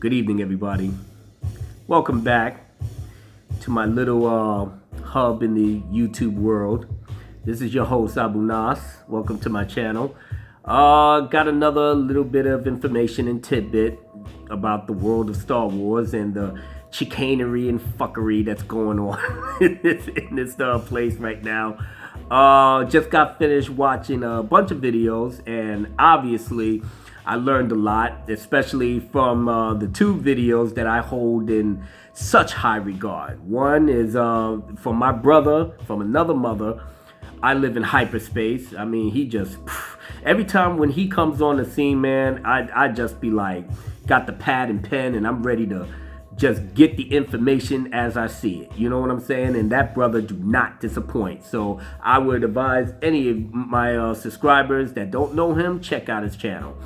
Good evening, everybody. Welcome back to my little hub in the YouTube world. This is your host, Abu Nas. Welcome to my channel. Got another little bit of information and tidbit about the world of Star Wars and the chicanery and fuckery that's going on in this place right now. Just got finished watching a bunch of videos, and obviously I learned a lot, especially from the two videos that I hold in such high regard. One is from my brother, from another mother. I live in hyperspace. I mean, he just, every time when he comes on the scene, man, I just be like, got the pad and pen, and I'm ready to just get the information as I see it. You know what I'm saying? And that brother do not disappoint. So I would advise any of my subscribers that don't know him, check out his channel.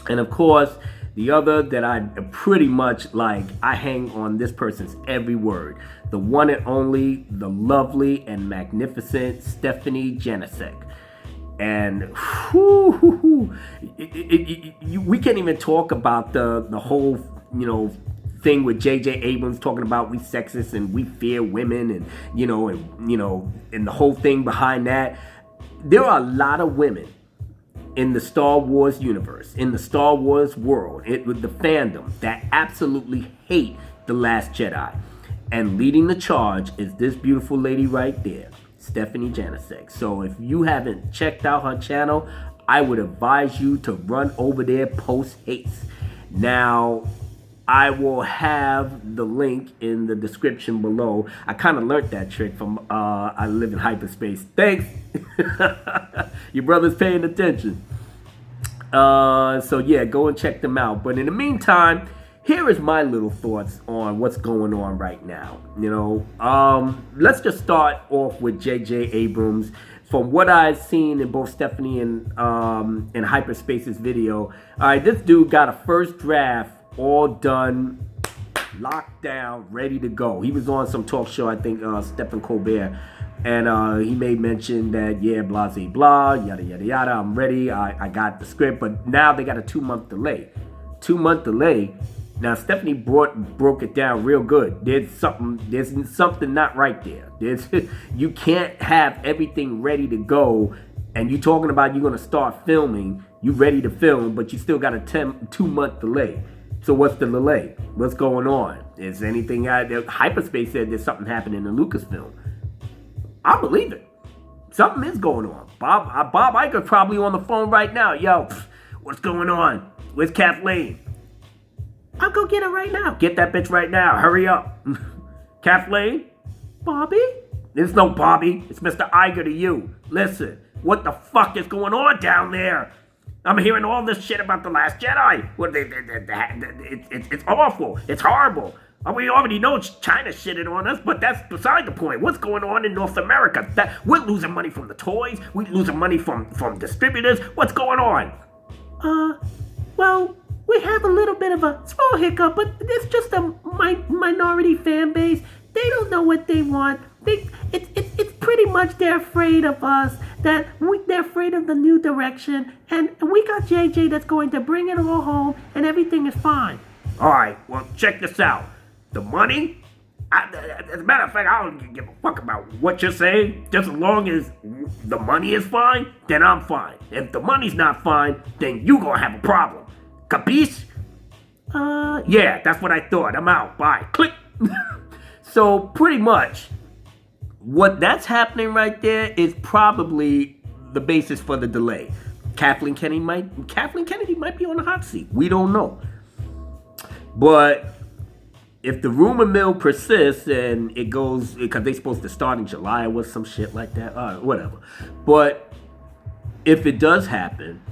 And of course, the other that I pretty much like, I hang on this person's every word. The one and only, the lovely and magnificent Stephanie Janisek. And we can't even talk about the whole, thing with JJ Abrams talking about we sexist and we fear women and and the whole thing behind that. There are a lot of women in the Star Wars universe, in the Star Wars world, with the fandom that absolutely hate The Last Jedi. And leading the charge is this beautiful lady right there, Stephanie Janisek. So if you haven't checked out her channel, I would advise you to run over there post haste. Now, I will have the link in the description below. I kind of learned that trick from I Live in Hyperspace. Thanks. Your brother's paying attention. So yeah, go and check them out. But in the meantime, here is my little thoughts on what's going on right now. Let's just start off with JJ Abrams. From what I've seen in both Stephanie and Hyperspace's video, all right, this dude got a first draft all done, locked down, ready to go. He was on some talk show, I think, Stephen Colbert, and he made mention that, yeah, blah, blah, blah, yada, yada, yada, I'm ready, I got the script, but now they got a 2-month delay. 2-month delay. Now, Stephanie broke it down real good. There's something not right there. You can't have everything ready to go, and you talking about you're going to start filming, you ready to film, but you still got a 2-month delay. So what's the delay? What's going on? Is anything out there? Hyperspace said there's something happening in Lucasfilm. I believe it. Something is going on. Bob Iger's probably on the phone right now. Yo, what's going on? Where's Kathleen? I'll go get her right now. Get that bitch right now. Hurry up. Kathleen? Bobby? There's no Bobby. It's Mr. Iger to you. Listen, what the fuck is going on down there? I'm hearing all this shit about The Last Jedi. It's awful. It's horrible. We already know China shitted on us, but that's beside the point. What's going on in North America? We're losing money from the toys. We're losing money from distributors. What's going on? Well, we have a little bit of a small hiccup, but it's just a minority fan base. They don't know what they want. It's pretty much they're afraid of us, they're afraid of the new direction, and we got JJ that's going to bring it all home, and everything is fine. All right, well, check this out. The money, as a matter of fact, I don't give a fuck about what you're saying. Just as long as the money is fine, then I'm fine. If the money's not fine, then you gonna have a problem. Capiche? Yeah, that's what I thought. I'm out. Bye. Click. So pretty much, what that's happening right there is probably the basis for the delay. Kathleen Kennedy might be on the hot seat. We don't know. But if the rumor mill persists and it goes, because they're supposed to start in July or some shit like that, whatever. But if it does happen,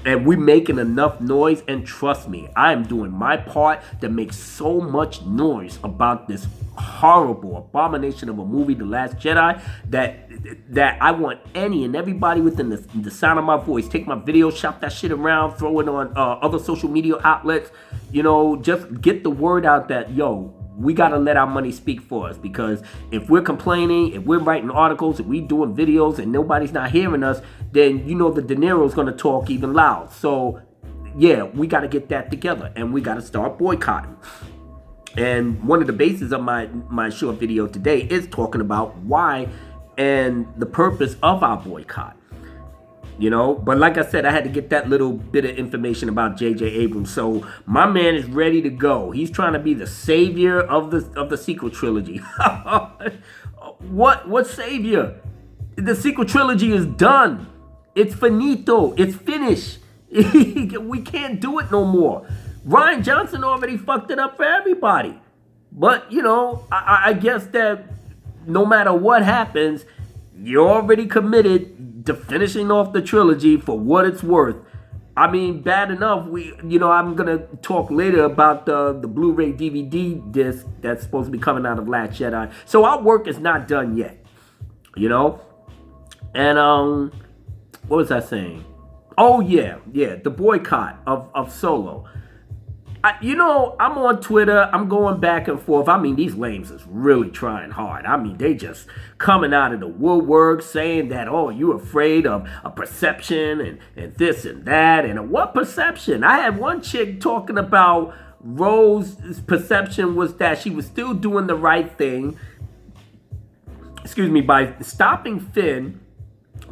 and we're making enough noise, and trust me, I am doing my part to make so much noise about this horrible abomination of a movie, The Last Jedi, that I want any and everybody within the sound of my voice, take my video, shop that shit around, throw it on other social media outlets, just get the word out that, yo, we got to let our money speak for us, because if we're complaining, if we're writing articles, if we're doing videos and nobody's not hearing us, then the De Niro's going to talk even loud. So yeah, we got to get that together and we got to start boycotting. And one of the bases of my short video today is talking about why and the purpose of our boycott. You know, but like I said, I had to get that little bit of information about JJ Abrams. So my man is ready to go. He's trying to be the savior of the sequel trilogy. What savior? The sequel trilogy is done. It's finito. It's finished. We can't do it no more. Rian Johnson already fucked it up for everybody. But, you know, I guess that no matter what happens, you're already committed to finishing off the trilogy for what it's worth. I mean, bad enough, I'm going to talk later about the Blu-ray DVD disc that's supposed to be coming out of Last Jedi. So our work is not done yet, you know? And, what was I saying? Oh, yeah, the boycott of Solo. I'm on Twitter. I'm going back and forth. I mean, these lames is really trying hard. I mean, they just coming out of the woodwork saying that, oh, you're afraid of a perception and this and that. And what perception? I had one chick talking about Rose's perception was that she was still doing the right thing, by stopping Finn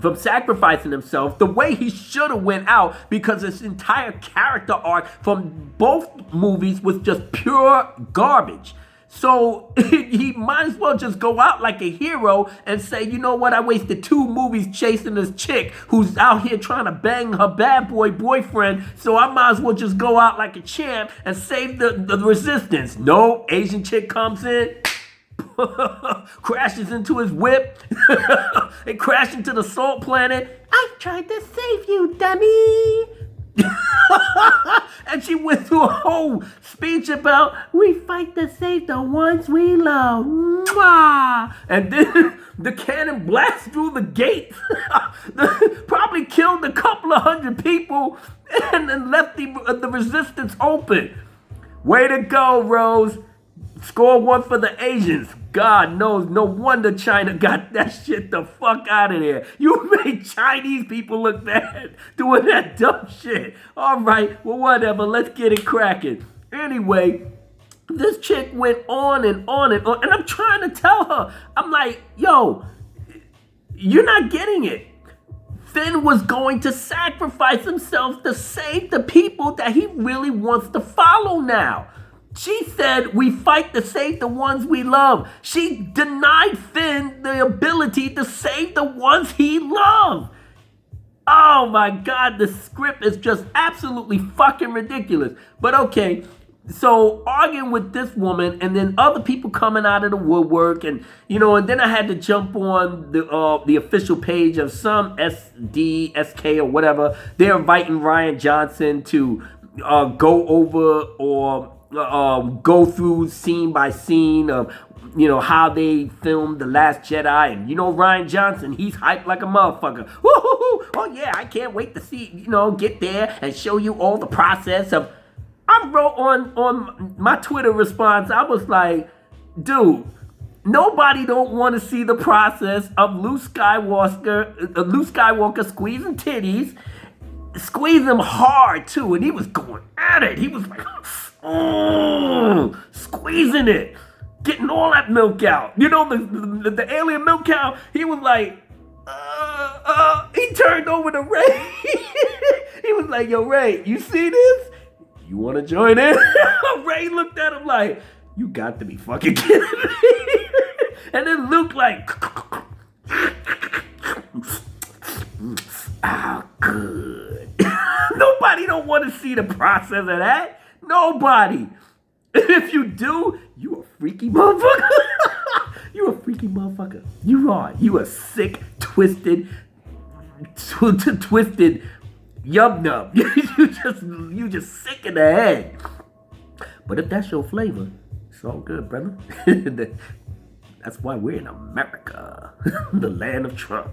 from sacrificing himself the way he should have went out, because his entire character arc from both movies was just pure garbage. So he might as well just go out like a hero and say, you know what, I wasted 2 movies chasing this chick who's out here trying to bang her bad boy boyfriend, so I might as well just go out like a champ and save the resistance. No, Asian chick comes in, crashes into his whip. They crash into the salt planet. I tried to save you, dummy. And she went through a whole speech about we fight to save the ones we love. Mwah! And then the cannon blasts through the gates. Probably killed a couple of 100 people and then left the resistance open. Way to go, Rose. Score 1 for the Asians. God knows, no wonder China got that shit the fuck out of there. You made Chinese people look bad doing that dumb shit. All right, well, whatever. Let's get it cracking. Anyway, this chick went on and on and on. And I'm trying to tell her. I'm like, yo, you're not getting it. Finn was going to sacrifice himself to save the people that he really wants to follow now. She said, we fight to save the ones we love. She denied Finn the ability to save the ones he loved. Oh my God, the script is just absolutely fucking ridiculous. But okay, so arguing with this woman and then other people coming out of the woodwork and, and then I had to jump on the official page of some SK or whatever. They're inviting Rian Johnson to go over or go through scene by scene of, how they filmed The Last Jedi. And, Rian Johnson, he's hyped like a motherfucker. Woo-hoo-hoo. Oh, yeah, I can't wait to see, get there and show you all the process of... I wrote on my Twitter response, I was like, dude, nobody don't want to see the process of Luke Skywalker squeezing titties, squeeze them hard, too. And he was going at it. He was like... squeezing it, getting all that milk out. The alien milk cow, he was like, he turned over to Ray. He was like, yo, Ray, you see this? You want to join in? Ray looked at him like, you got to be fucking kidding me. And then Luke like, good. Nobody don't want to see the process of that. Nobody. If you do, you a freaky motherfucker. You a freaky motherfucker. You are. You a sick, twisted yum nub. You just sick in the head. But if that's your flavor, it's all good, brother. That's why we're in America, the land of Trump.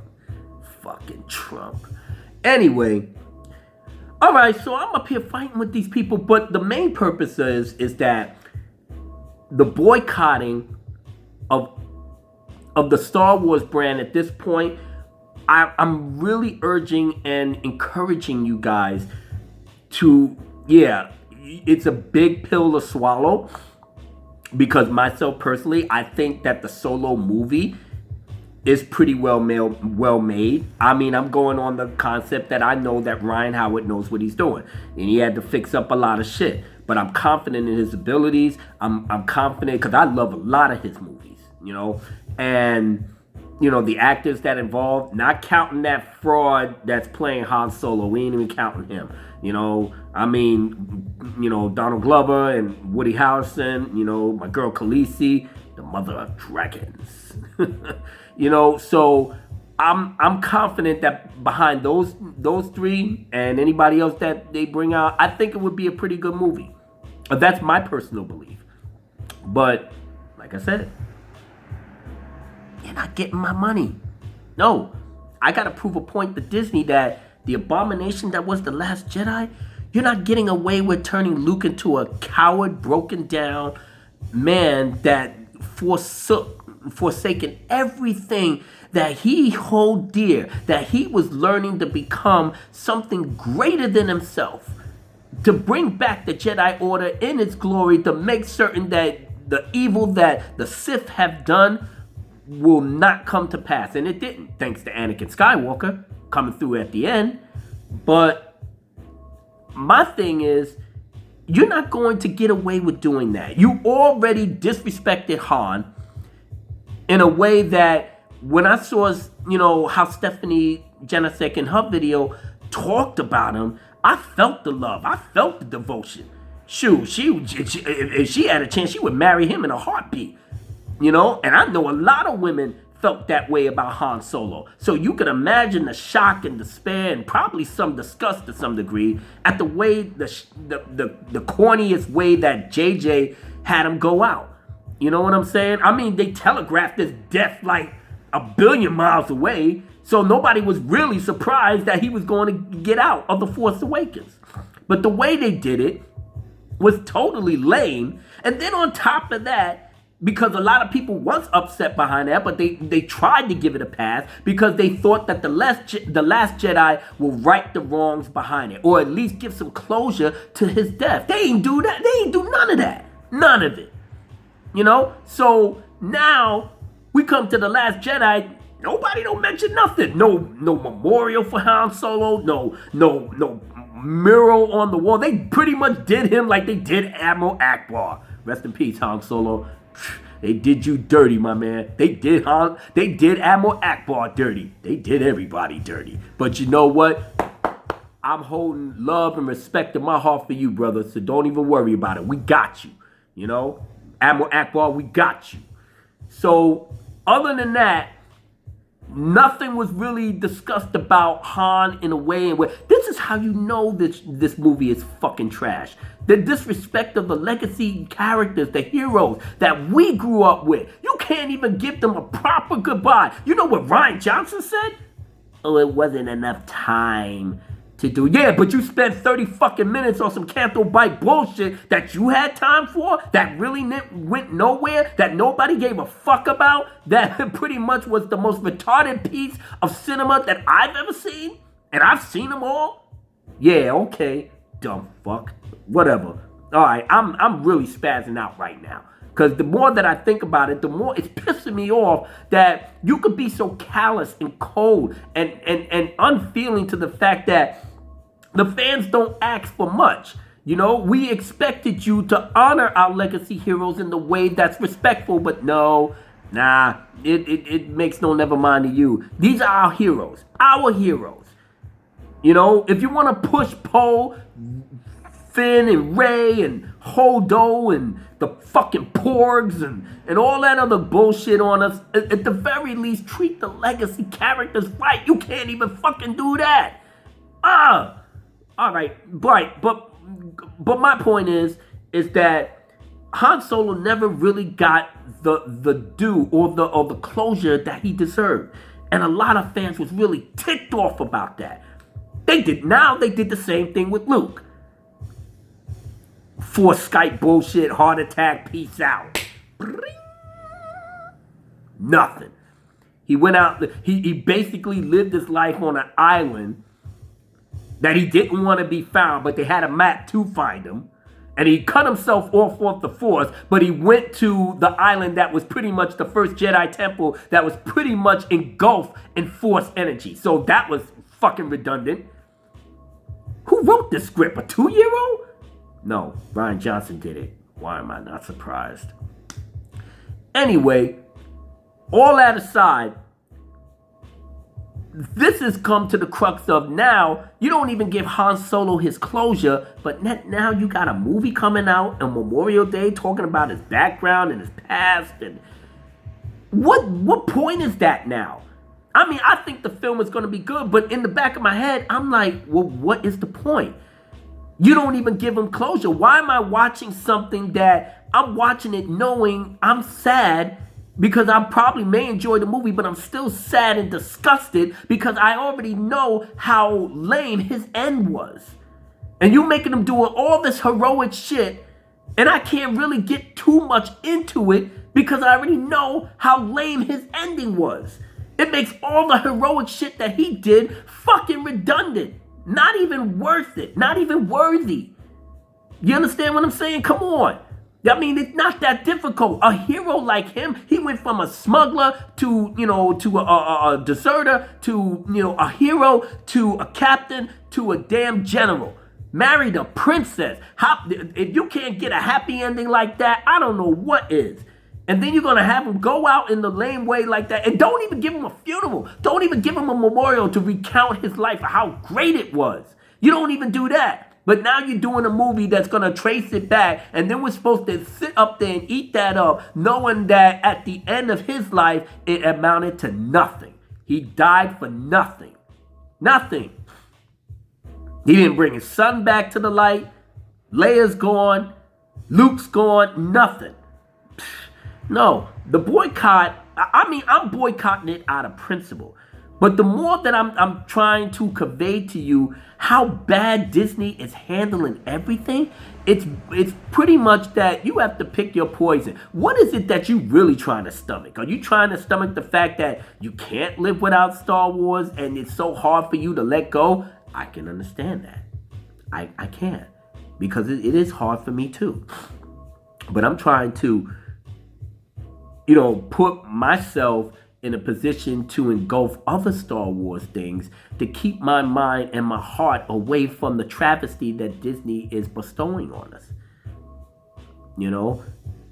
Fucking Trump. Anyway. All right, so I'm up here fighting with these people, but the main purpose is that the boycotting of the Star Wars brand at this point, I'm really urging and encouraging you guys to yeah, it's a big pill to swallow, because myself personally, I think that the Solo movie is pretty well made. I mean, I'm going on the concept that I know that Ryan Howard knows what he's doing, and he had to fix up a lot of shit. But I'm confident in his abilities. I'm confident because I love a lot of his movies, you know, and you know the actors that involved. Not counting that fraud that's playing Han Solo. We ain't even counting him. You know, I mean, you know, Donald Glover and Woody Harrelson. You know, my girl Khaleesi, the mother of dragons. You know, so I'm confident that behind those three and anybody else that they bring out, I think it would be a pretty good movie. That's my personal belief. But like I said, you're not getting my money. No, I gotta prove a point to Disney that the abomination that was The Last Jedi, you're not getting away with turning Luke into a coward, broken down man that forsaken everything that he hold dear, that he was learning to become something greater than himself, to bring back the Jedi Order in its glory, to make certain that the evil that the Sith have done will not come to pass. And it didn't, thanks to Anakin Skywalker coming through at the end. But my thing is, you're not going to get away with doing that. You already disrespected Han in a way that when I saw, you know, how Stephanie Janicek in her video talked about him, I felt the love. I felt the devotion. Shoot, if she had a chance, she would marry him in a heartbeat. You know, and I know a lot of women felt that way about Han Solo. So you can imagine the shock and despair and probably some disgust to some degree at the way, the corniest way that JJ had him go out. You know what I'm saying? I mean, they telegraphed his death like a billion miles away, so nobody was really surprised that he was going to get out of The Force Awakens. But the way they did it was totally lame. And then on top of that, because a lot of people was upset behind that, but they tried to give it a pass because they thought that the Last Jedi will right the wrongs behind it, or at least give some closure to his death. They ain't do that. They ain't do none of that. None of it. You know? So now we come to The Last Jedi. Nobody don't mention nothing. No memorial for Han Solo. No mural on the wall. They pretty much did him like they did Admiral Akbar. Rest in peace, Han Solo. They did you dirty, my man. They did Admiral Akbar dirty. They did everybody dirty. But you know what? I'm holding love and respect in my heart for you, brother. So don't even worry about it. We got you. You know? Admiral Akbar, we got you. So, other than that, nothing was really discussed about Han in a way where this is how you know this movie is fucking trash. The disrespect of the legacy characters, the heroes that we grew up with. You can't even give them a proper goodbye. You know what Rian Johnson said? Oh, it wasn't enough time to do. Yeah, but you spent 30 fucking minutes on some Canto Bite bullshit that you had time for, that really went nowhere, that nobody gave a fuck about, that pretty much was the most retarded piece of cinema that I've ever seen, and I've seen them all. Yeah, okay, dumb fuck. Whatever. All right, I'm really spazzing out right now. Because the more that I think about it, the more it's pissing me off that you could be so callous and cold and unfeeling to the fact that the fans don't ask for much. You know, we expected you to honor our legacy heroes in the way that's respectful, but no, it makes no never mind to you. These are our heroes. Our heroes. You know, if you want to push Poe, Finn and Rey and Holdo and the fucking Porgs and all that other bullshit on us, at the very least, treat the legacy characters right. You can't even fucking do that. All right, but my point is that Han Solo never really got the due or the closure that he deserved, and a lot of fans was really ticked off about that. They did the same thing with Luke. Force Skype bullshit, heart attack, peace out. Nothing. He went out. He basically lived his life on an island that he didn't want to be found, but they had a map to find him. And he cut himself off the Force, but he went to the island that was pretty much the first Jedi temple that was pretty much engulfed in Force energy. So that was fucking redundant. Who wrote this script? A 2-year-old? No, Rian Johnson did it. Why am I not surprised? Anyway, all that aside, this has come to the crux of now, you don't even give Han Solo his closure, but now you got a movie coming out on Memorial Day talking about his background and his past. And what point is that now? I mean, I think the film is going to be good, but in the back of my head, I'm like, well, what is the point? You don't even give him closure. Why am I watching something that I'm watching it knowing I'm sad? Because I probably may enjoy the movie, but I'm still sad and disgusted because I already know how lame his end was. And you making him do all this heroic shit, and I can't really get too much into it because I already know how lame his ending was. It makes all the heroic shit that he did fucking redundant. Not even worth it. Not even worthy. You understand what I'm saying? Come on. I mean, it's not that difficult. A hero like him, he went from a smuggler to, to a deserter, to, a hero, to a captain, to a damn general. Married a princess. If you can't get a happy ending like that, I don't know what is. And then you're going to have him go out in the lame way like that. And don't even give him a funeral. Don't even give him a memorial to recount his life, how great it was. You don't even do that. But now you're doing a movie that's going to trace it back. And then we're supposed to sit up there and eat that up, knowing that at the end of his life, it amounted to nothing. He died for nothing. Nothing. He didn't bring his son back to the light. Leia's gone. Luke's gone. Nothing. No, the boycott, I mean, I'm boycotting it out of principle. But the more that I'm trying to convey to you how bad Disney is handling everything, it's pretty much that you have to pick your poison. What is it that you really trying to stomach? Are you trying to stomach the fact that you can't live without Star Wars and it's so hard for you to let go? I can understand that. I can. Because it is hard for me too. But I'm trying to, put myself in a position to engulf other Star Wars things to keep my mind and my heart away from the travesty that Disney is bestowing on us.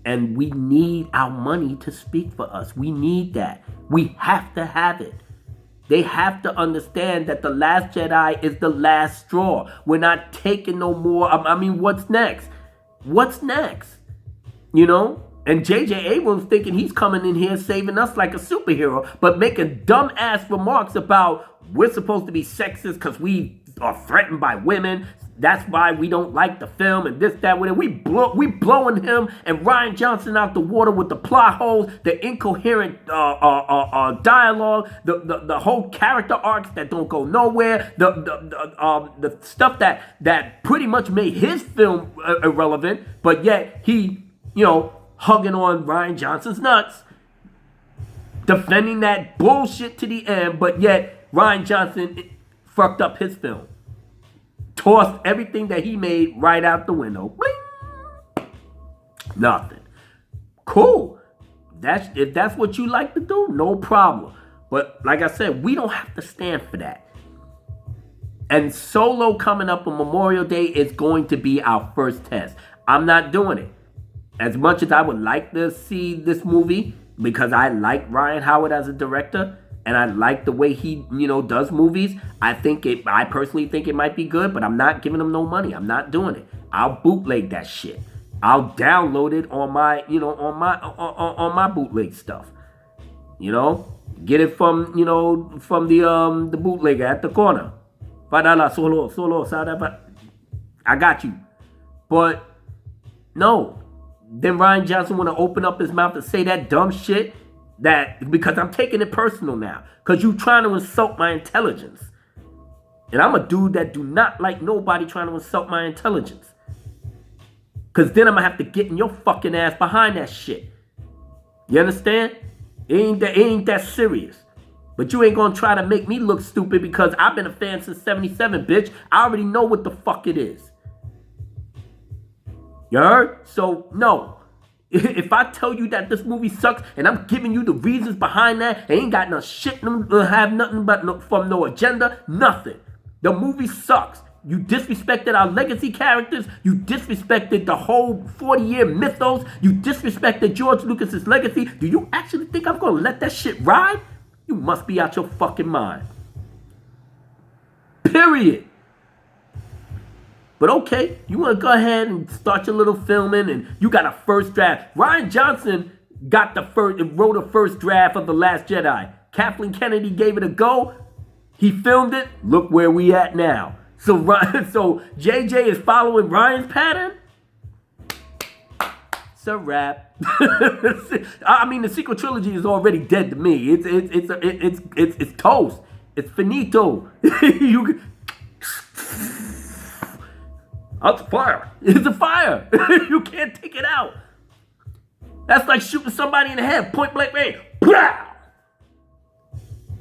And we need our money to speak for us. We need that. We have to have it. They have to understand that The Last Jedi is the last straw. We're not taking no more. I mean, what's next? What's next? And JJ Abrams thinking he's coming in here saving us like a superhero, but making dumb-ass remarks about we're supposed to be sexist because we are threatened by women. That's why we don't like the film and this, that, whatever. We blowing him and Rian Johnson out the water with the plot holes, the incoherent dialogue, the whole character arcs that don't go nowhere, the stuff that pretty much made his film irrelevant, but yet he, hugging on Rian Johnson's nuts, defending that bullshit to the end, but yet Rian Johnson fucked up his film. Tossed everything that he made right out the window. Bling! Nothing. Cool. If that's what you like to do, no problem. But like I said, we don't have to stand for that. And Solo coming up on Memorial Day is going to be our first test. I'm not doing it. As much as I would like to see this movie, because I like Ryan Howard as a director, and I like the way he, does movies, I personally think it might be good, but I'm not giving him no money. I'm not doing it. I'll bootleg that shit. I'll download it on my, on my bootleg stuff. Get it from the bootlegger at the corner. Solo, I got you. But no. Then Rian Johnson want to open up his mouth and say that dumb shit because I'm taking it personal now. Because you trying to insult my intelligence. And I'm a dude that do not like nobody trying to insult my intelligence. Because then I'm going to have to get in your fucking ass behind that shit. You understand? It ain't that serious. But you ain't gonna try to make me look stupid because I've been a fan since 77, bitch. I already know what the fuck it is. You heard? So, no. If I tell you that this movie sucks and I'm giving you the reasons behind that, it ain't got no shit, have nothing but from no agenda, nothing. The movie sucks. You disrespected our legacy characters. You disrespected the whole 40-year mythos. You disrespected George Lucas's legacy. Do you actually think I'm gonna let that shit ride? You must be out your fucking mind. Period. But okay, you want to go ahead and start your little filming and you got a first draft. Rian Johnson wrote a first draft of The Last Jedi. Kathleen Kennedy gave it a go. He filmed it. Look where we at now. So JJ is following Ryan's pattern. It's a wrap. I mean, the sequel trilogy is already dead to me. It's toast. It's finito. It's a fire. It's a fire. You can't take it out. That's like shooting somebody in the head, point blank range.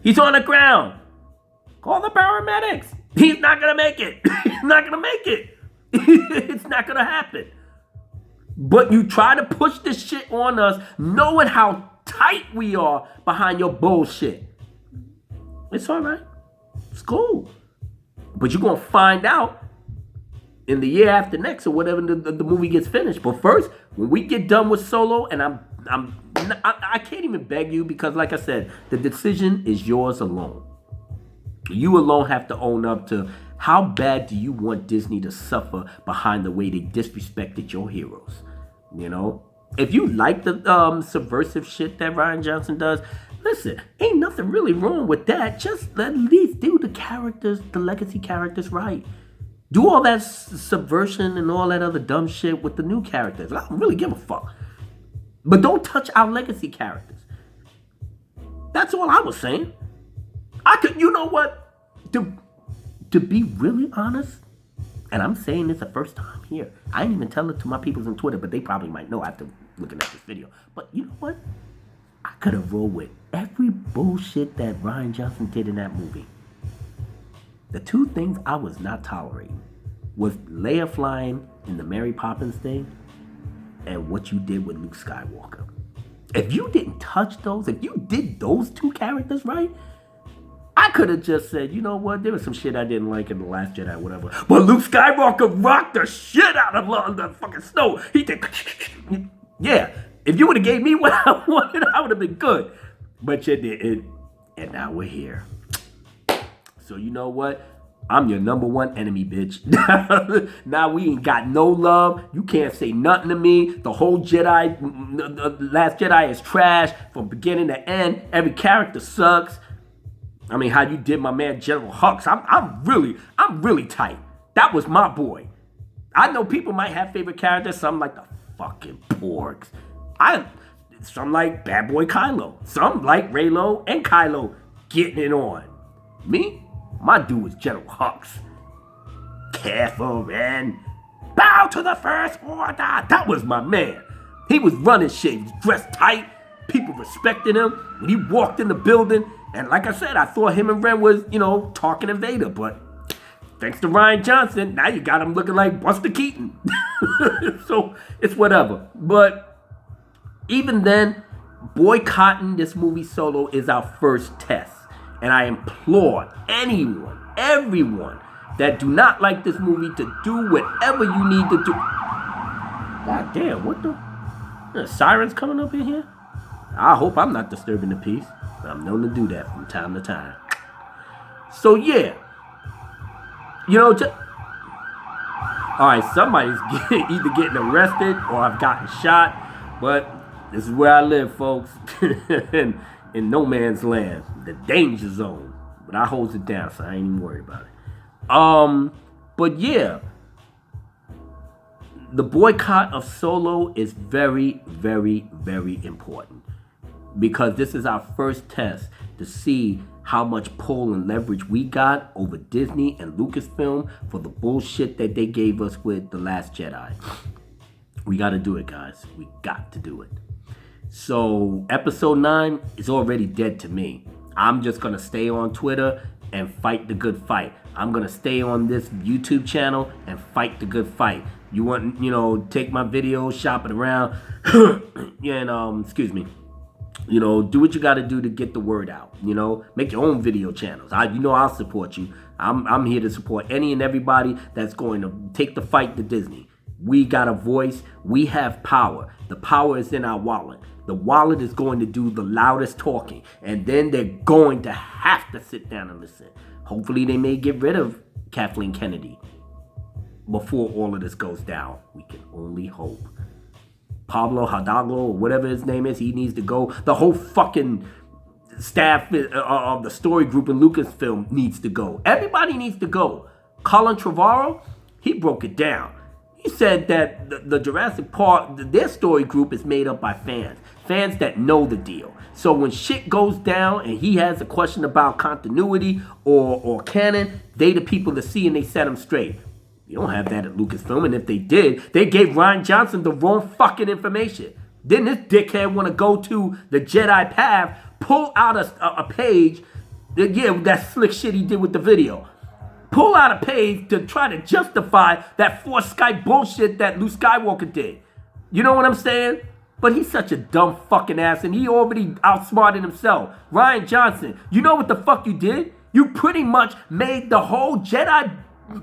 He's on the ground. Call the paramedics. He's not gonna make it. He's not gonna make it. It's not gonna happen. But you try to push this shit on us, knowing how tight we are behind your bullshit. It's all right. It's cool. But you're gonna find out in the year after next or whatever the movie gets finished. But first, when we get done with Solo, and I can't even beg you because, like I said, the decision is yours alone. You alone have to own up to how bad do you want Disney to suffer behind the way they disrespected your heroes. You know, if you like the subversive shit that Rian Johnson does, listen, ain't nothing really wrong with that. Just at least do the characters, the legacy characters right. Do all that subversion and all that other dumb shit with the new characters. I don't really give a fuck. But don't touch our legacy characters. That's all I was saying. You know what? To be really honest, and I'm saying this the first time here. I didn't even tell it to my peoples on Twitter, but they probably might know after looking at this video. But you know what? I could have rolled with every bullshit that Rian Johnson did in that movie. The two things I was not tolerating was Leia flying in the Mary Poppins thing and what you did with Luke Skywalker. If you didn't touch those, if you did those two characters right, I could have just said, you know what, there was some shit I didn't like in The Last Jedi, whatever. But Luke Skywalker rocked the shit out of the fucking snow. He did, yeah. If you would have gave me what I wanted, I would have been good. But you didn't, and now we're here. So you know what? I'm your number one enemy, bitch. Now we ain't got no love. You can't say nothing to me. The whole Jedi, the Last Jedi is trash from beginning to end. Every character sucks. I mean, how you did my man General Hux. I'm really tight. That was my boy. I know people might have favorite characters. Some like the fucking porks. Some like Bad Boy Kylo. Some like Reylo and Kylo getting it on. Me? My dude was General Hux. Careful, man. Bow to the First Order. That was my man. He was running shit. He was dressed tight. People respected him. When he walked in the building, and like I said, I thought him and Ren was, talking and Vader, but thanks to Rian Johnson, now you got him looking like Buster Keaton. So, it's whatever. But even then, boycotting this movie Solo is our first test. And I implore everyone that do not like this movie to do whatever you need to do. God damn, what the sirens coming up in here? I hope I'm not disturbing the peace. I'm known to do that from time to time. So yeah. Alright, somebody's either getting arrested or I've gotten shot. But this is where I live, folks. In no man's land, the danger zone. But I holds it down, so I ain't even worried about it. But yeah, the boycott of Solo is very, very, very important because this is our first test to see how much pull and leverage we got over Disney and Lucasfilm for the bullshit that they gave us with The Last Jedi. We got to do it, guys. We got to do it. So, episode 9 is already dead to me. I'm just going to stay on Twitter and fight the good fight. I'm going to stay on this YouTube channel and fight the good fight. You want, take my videos, shop it around, and, do what you got to do to get the word out. Make your own video channels. I'll support you. I'm here to support any and everybody that's going to take the fight to Disney. We got a voice. We have power. The power is in our wallet. The wallet is going to do the loudest talking, and then they're going to have to sit down and listen. Hopefully they may get rid of Kathleen Kennedy before all of this goes down. We can only hope. Pablo Hidalgo, or whatever his name is, he needs to go. The whole fucking staff of the story group in Lucasfilm needs to go. Everybody needs to go. Colin Trevorrow, he broke it down. He said that the Jurassic Park, their story group is made up by fans that know the deal. So when shit goes down and he has a question about continuity or canon, they the people to see and they set him straight. You don't have that at Lucasfilm, and if they did, they gave Rian Johnson the wrong fucking information. Then this dickhead want to go to the Jedi Path, pull out a page, that slick shit he did with the video. Pull out a page to try to justify that Force Skype bullshit that Luke Skywalker did. You know what I'm saying? But he's such a dumb fucking ass, and he already outsmarted himself. Rian Johnson, you know what the fuck you did? You pretty much made the whole Jedi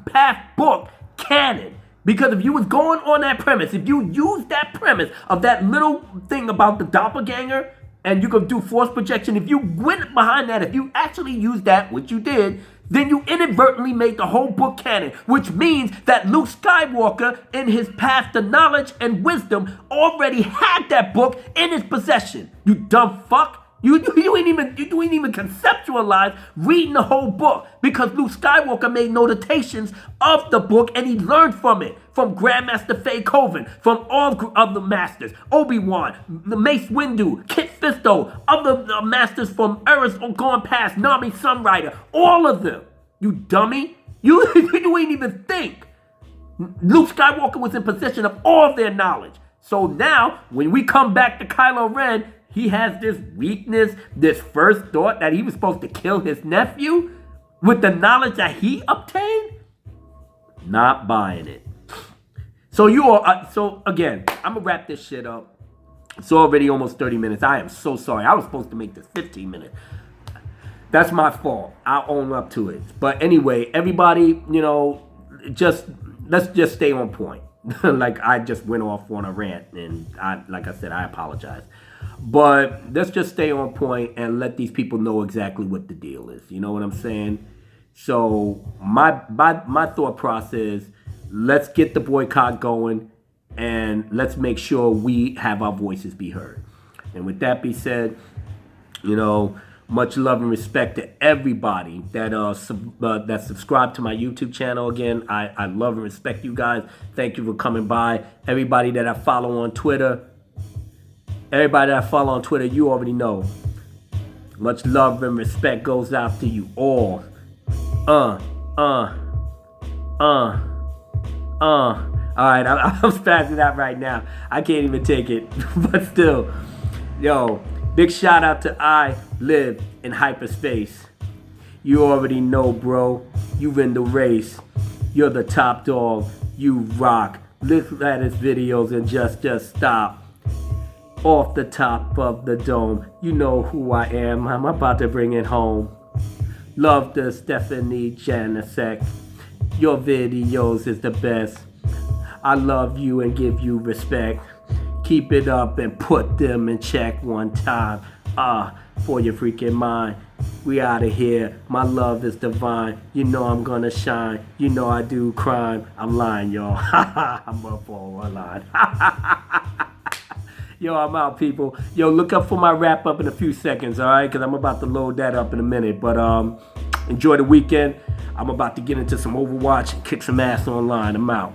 Path book canon. Because if you was going on that premise, if you used that premise of that little thing about the doppelganger, and you could do force projection, if you went behind that, if you actually used that, which you did, then you inadvertently made the whole book canon, which means that Luke Skywalker, in his path to knowledge and wisdom, already had that book in his possession. You dumb fuck. You ain't even conceptualize reading the whole book, because Luke Skywalker made notations of the book and he learned from it. From Grandmaster Faye Coven, from all of the masters, Obi-Wan, the Mace Windu, Kit Fisto, other masters from eras gone past, Nami Sunrider, all of them. You dummy. You ain't even think. Luke Skywalker was in possession of all of their knowledge. So now, when we come back to Kylo Ren, he has this weakness, this first thought that he was supposed to kill his nephew with the knowledge that he obtained? Not buying it. So again, I'm going to wrap this shit up. It's already almost 30 minutes. I am so sorry. I was supposed to make this 15 minutes. That's my fault. I'll own up to it. But anyway, everybody, let's just stay on point. Like I just went off on a rant, and like I said, I apologize. But let's just stay on point and let these people know exactly what the deal is. You know what I'm saying? So my thought process, let's get the boycott going, and let's make sure we have our voices be heard. And with that being said, much love and respect to everybody that subscribed to my YouTube channel. Again, I love and respect you guys. Thank you for coming by. Everybody that I follow on Twitter, you already know. Much love and respect goes out to you all. All right, I'm spazzing out right now. I can't even take it. But still, big shout out to I Live in Hyperspace. You already know, bro. You win the race. You're the top dog. You rock. Look at his videos and just stop. Off the top of the dome. You know who I am. I'm about to bring it home. Love the Stephanie Janisek. Your videos is the best. I love you and give you respect. Keep it up and put them in check one time. For your freaking mind. We out of here. My love is divine. You know I'm gonna shine. You know I do crime. I'm lying, y'all. I'm up on one line. Yo, I'm out, people. Yo, look up for my wrap up in a few seconds, all right? Because I'm about to load that up in a minute. But enjoy the weekend. I'm about to get into some Overwatch and kick some ass online. I'm out.